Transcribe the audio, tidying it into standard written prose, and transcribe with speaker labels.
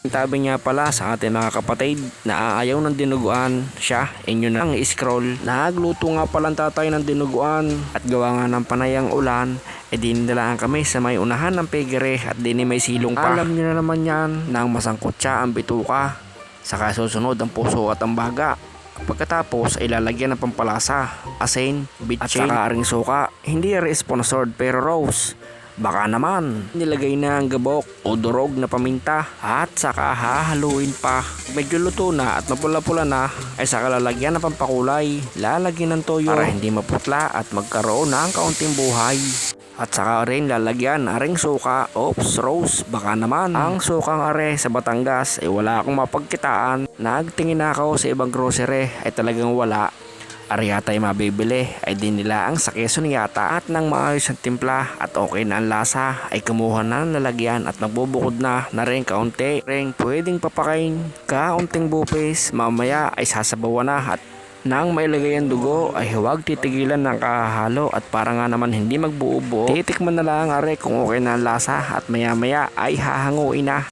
Speaker 1: Tabi nga pala sa ating mga kapatid na ayaw ng dinuguan siya, inyo na ang scroll. Nagluto nga pala ang tatay ng dinuguan at gawa nga ng panayang ulan, dinilaan kami sa may unahan ng pigere at dini may silong pa. Alam nyo na naman yan nang masangkot siya ang bituka, saka susunod ang puso at ang baga. Pagkatapos ay lalagyan ng pampalasa, asin, bitchin at saka aring suka. Hindi sponsored pero Rose, baka naman. Nilagay na ang gabok o durog na paminta at saka hahaluin pa. Medyo luto na at mapula-pula na ay saka lalagyan ng pampakulay. Lalagyan ng toyo para hindi maputla at magkaroon ng kaunting buhay. At saka rin lalagyan aring suka. Oops, Rose, baka naman. Ang sukang are sa Batangas ay wala akong mapagkitaan. Nagtingin na ako sa ibang grocery ay talagang wala. Ari yata ay mabibili ay din nila ang sa Quezon yata. At nang maayos ang timpla at okay na ang lasa ay kumuha na ng lalagyan at nagbubukod na rin kaunti. Ring pwedeng papakain kaunting bupis, mamaya ay sasabawan na. At nang mailagay ang dugo ay huwag titigilan ng kahahalo at para nga naman hindi magbuo-buo. Titikman na lang are kung okay na ang lasa at maya maya ay hahanguin na.